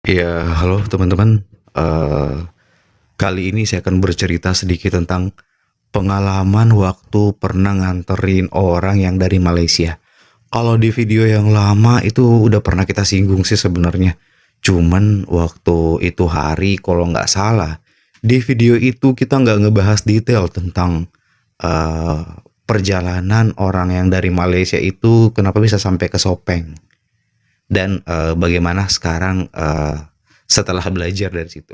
Ya, halo teman-teman. Eh, Kali ini saya akan bercerita sedikit tentang pengalaman waktu pernah nganterin orang yang dari Malaysia. Kalau di video yang lama itu udah pernah kita singgung sih sebenarnya. Cuman waktu itu hari kalau nggak salah, di video itu kita nggak ngebahas detail tentang eh, perjalanan orang yang dari Malaysia itu kenapa bisa sampai ke Sopeng dan bagaimana sekarang setelah belajar dari situ.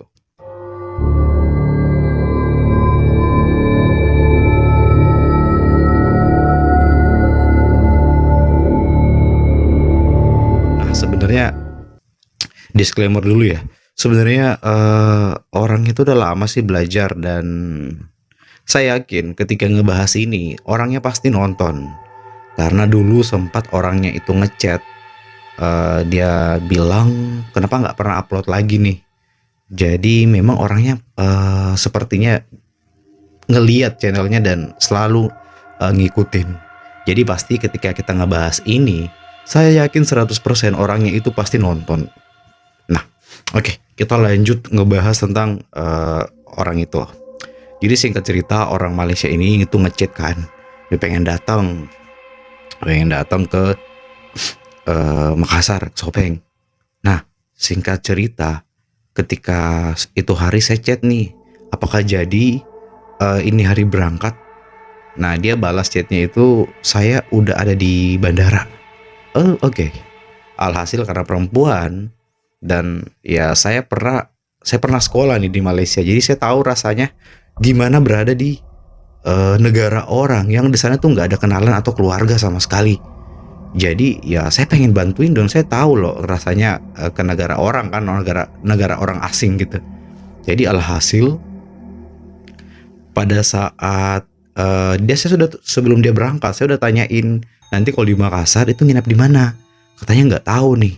Nah, sebenarnya disclaimer dulu ya. Sebenarnya orang itu udah lama sih belajar dan saya yakin ketika ngebahas ini orangnya pasti nonton. Karena dulu sempat orangnya itu ngechat, dia bilang kenapa nggak pernah upload lagi nih. Jadi memang orangnya sepertinya ngeliat channelnya dan selalu ngikutin. Jadi pasti ketika kita ngebahas ini, saya yakin 100% orangnya itu pasti nonton. Nah, oke, kita lanjut ngebahas tentang orang itu. Jadi singkat cerita orang Malaysia ini itu ngechat kan, dia pengen datang ke Makassar, Sopeng. Nah, singkat cerita, ketika itu hari saya chat nih, apakah jadi ini hari berangkat? Nah, dia balas chatnya itu saya udah ada di bandara. Oh, oke. Alhasil karena perempuan dan ya saya pernah sekolah nih di Malaysia. Jadi saya tahu rasanya gimana berada di negara orang yang di sana tuh nggak ada kenalan atau keluarga sama sekali. Jadi ya saya pengen bantuin dan saya tahu loh rasanya ke negara orang kan, negara negara orang asing gitu. Jadi alhasil pada saat saya sudah sebelum dia berangkat saya udah tanyain nanti kalau di Makassar itu nginap di mana, katanya nggak tahu nih.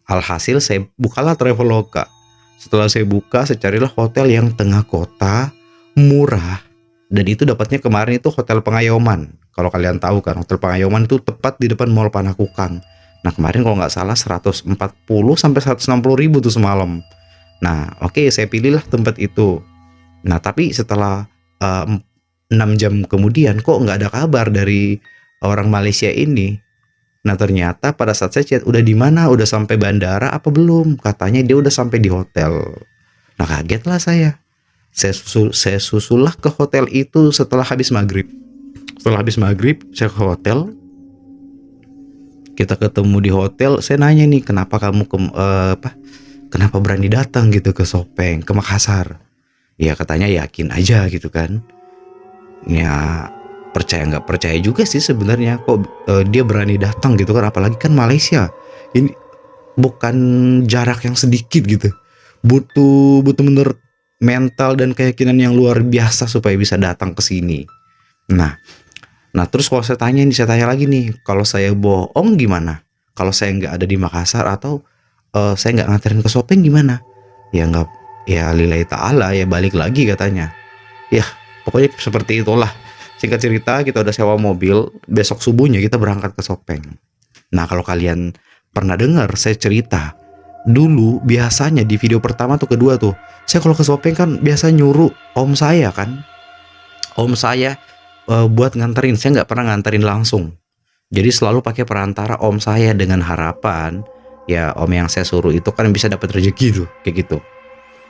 Alhasil saya bukalah Traveloka. Setelah saya buka saya carilah hotel yang tengah kota, murah, dan itu dapatnya kemarin itu hotel Pengayoman. Kalau kalian tahu kan hotel Pengayoman itu tepat di depan Mall Panakukang. Nah kemarin kalau nggak salah 140 sampai 160 ribu tuh semalam. Nah oke, saya pilihlah tempat itu. Nah, tapi setelah 6 jam kemudian kok nggak ada kabar dari orang Malaysia ini. Nah, ternyata pada saat saya chat, udah di mana? Udah sampai bandara apa belum? Katanya dia udah sampai di hotel. Nah, kaget lah saya. Saya susullah ke hotel itu setelah habis maghrib. Setelah habis maghrib, saya ke hotel. Kita ketemu di hotel. Saya nanya nih, kenapa kamu kenapa berani datang gitu ke Sopeng, ke Makassar? Ya katanya yakin aja gitu kan. Ya percaya nggak percaya juga sih sebenarnya kok dia berani datang gitu kan, apalagi kan Malaysia ini bukan jarak yang sedikit gitu, butuh bener mental dan keyakinan yang luar biasa supaya bisa datang ke sini. Nah, nah terus kalau saya tanya lagi nih, kalau saya bohong gimana? Kalau saya nggak ada di Makassar atau saya nggak nganterin ke Sopeng gimana? Ya nggak, ya lillahi ta'ala ya balik lagi katanya. Ya pokoknya seperti itulah. Singkat cerita kita udah sewa mobil, besok subuhnya kita berangkat ke Sopeng. Nah kalau kalian pernah dengar saya cerita, dulu biasanya di video pertama tuh kedua tuh, saya kalau ke Sopeng kan biasa nyuruh om saya kan, om saya buat nganterin, saya nggak pernah nganterin langsung. Jadi selalu pakai perantara om saya dengan harapan ya om yang saya suruh itu kan bisa dapat rezeki tuh kayak gitu.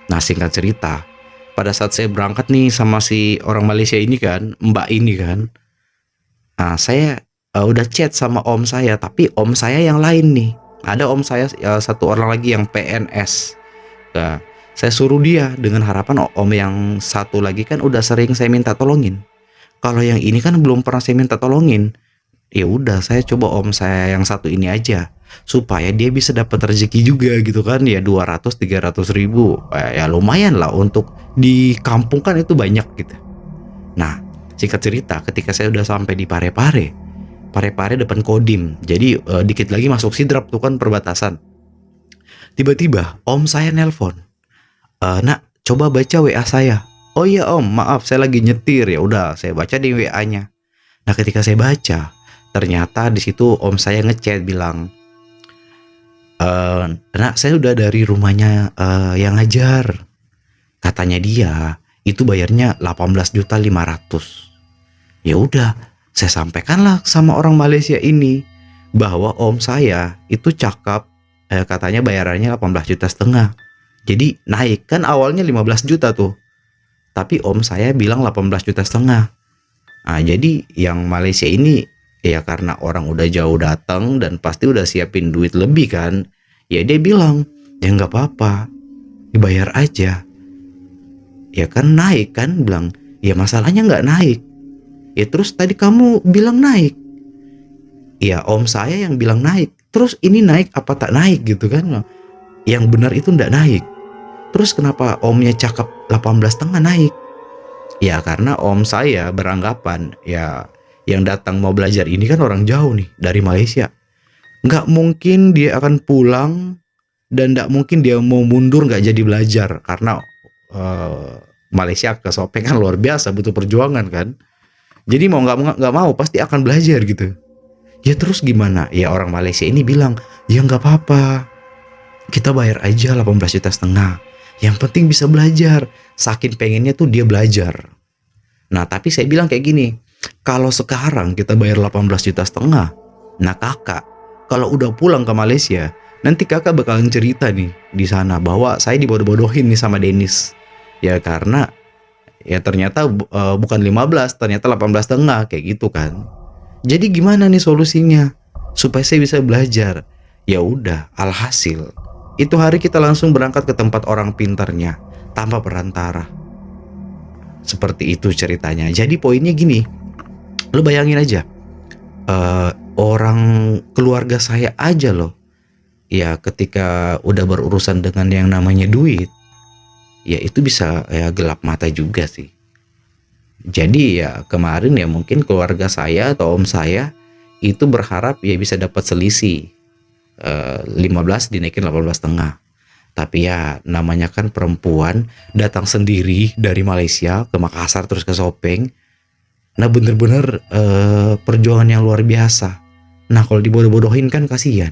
Nah singkat cerita, pada saat saya berangkat nih sama si orang Malaysia ini kan, mbak ini kan, saya udah chat sama om saya, tapi om saya yang lain nih. Ada om saya satu orang lagi yang PNS. Nah, saya suruh dia dengan harapan om yang satu lagi kan udah sering saya minta tolongin. Kalau yang ini kan belum pernah saya minta tolongin. Ya udah saya coba om saya yang satu ini aja supaya dia bisa dapat rezeki juga gitu kan, ya 200-300 ribu ya lumayan lah untuk di kampung kan itu banyak gitu. Nah singkat cerita ketika saya udah sampai di Parepare, Parepare depan Kodim, jadi dikit lagi masuk Sidrap tuh kan perbatasan. Tiba-tiba om saya nelpon, nak coba baca WA saya. Oh iya om, maaf saya lagi nyetir. Ya udah saya baca di WA-nya. Nah ketika saya baca, ternyata di situ om saya ngechat bilang, "Nak, saya udah dari rumahnya yang ngajar." Katanya dia itu bayarnya 18.500.000. Ya udah, saya sampaikanlah sama orang Malaysia ini bahwa om saya itu cakap, katanya bayarannya 18,5 juta. Jadi naik, kan awalnya 15 juta tuh, tapi om saya bilang 18,5 juta. Nah, jadi yang Malaysia ini ya karena orang udah jauh datang dan pasti udah siapin duit lebih kan, ya dia bilang, ya nggak apa-apa, dibayar aja. Ya kan naik kan, bilang, ya masalahnya nggak naik. Ya terus tadi kamu bilang naik. Ya om saya yang bilang naik. Terus ini naik apa tak naik gitu kan? Yang benar itu nggak naik. Terus kenapa omnya cakap 18,5 naik? Ya karena om saya beranggapan ya yang datang mau belajar ini kan orang jauh nih dari Malaysia. Nggak mungkin dia akan pulang dan nggak mungkin dia mau mundur nggak jadi belajar karena Malaysia ke Sopeng kan luar biasa, butuh perjuangan kan. Jadi mau nggak mau pasti akan belajar gitu. Ya terus gimana? Ya orang Malaysia ini bilang, ya nggak apa-apa, kita bayar aja 18,5 juta. Yang penting bisa belajar. Saking pengennya tuh dia belajar. Nah tapi saya bilang kayak gini, kalau sekarang kita bayar 18,5 juta, nah kakak kalau udah pulang ke Malaysia, nanti kakak bakalan cerita nih di sana bahwa saya dibodoh-bodohin nih sama Dennis. Ya karena ya ternyata bukan 15, ternyata 18,5 kayak gitu kan. Jadi gimana nih solusinya supaya saya bisa belajar? Ya udah, alhasil itu hari kita langsung berangkat ke tempat orang pintarnya tanpa perantara. Seperti itu ceritanya. Jadi poinnya gini, lo bayangin aja, orang keluarga saya aja loh, ya ketika udah berurusan dengan yang namanya duit, ya itu bisa ya gelap mata juga sih. Jadi ya kemarin ya mungkin keluarga saya atau om saya itu berharap ya bisa dapat selisih 15 dinaikin 18,5. Tapi ya namanya kan perempuan datang sendiri dari Malaysia ke Makassar terus ke Sopeng. Nah bener-bener perjuangan yang luar biasa. Nah kalau dibodoh-bodohin kan kasihan.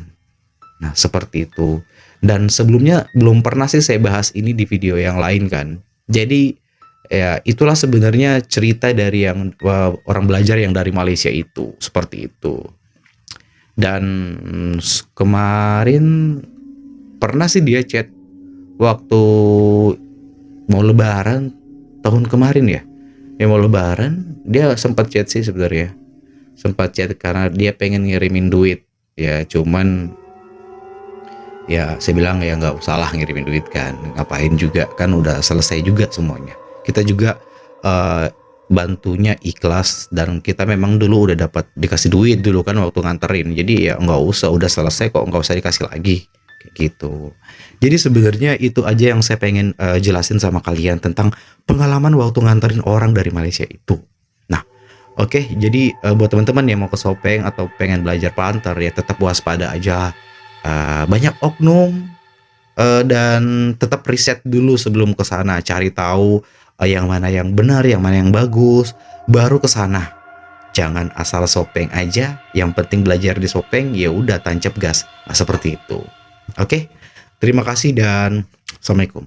Nah seperti itu. Dan sebelumnya belum pernah sih saya bahas ini di video yang lain kan. Jadi ya itulah sebenarnya cerita dari yang orang belajar yang dari Malaysia itu, seperti itu. Dan kemarin pernah sih dia chat waktu mau lebaran tahun kemarin ya. Ya mau lebaran dia sempat chat sih sebenarnya. Sempat chat karena dia pengen ngirimin duit. Ya cuman ya saya bilang ya nggak usah lah ngirimin duit kan, ngapain juga kan udah selesai juga semuanya. Kita juga bantunya ikhlas dan kita memang dulu udah dapat dikasih duit dulu kan waktu nganterin, jadi ya nggak usah, udah selesai kok, nggak usah dikasih lagi kayak gitu. Jadi sebenarnya itu aja yang saya pengen jelasin sama kalian tentang pengalaman waktu nganterin orang dari Malaysia itu. Nah oke, jadi buat teman-teman yang mau ke Sopeng atau pengen belajar planter ya tetap waspada aja. Banyak oknum, dan tetap riset dulu sebelum ke sana, cari tahu yang mana yang benar, yang mana yang bagus, baru ke sana. Jangan asal Sopeng aja, yang penting belajar di Sopeng, ya udah tancap gas. Nah, seperti itu. Oke, terima kasih dan assalamualaikum.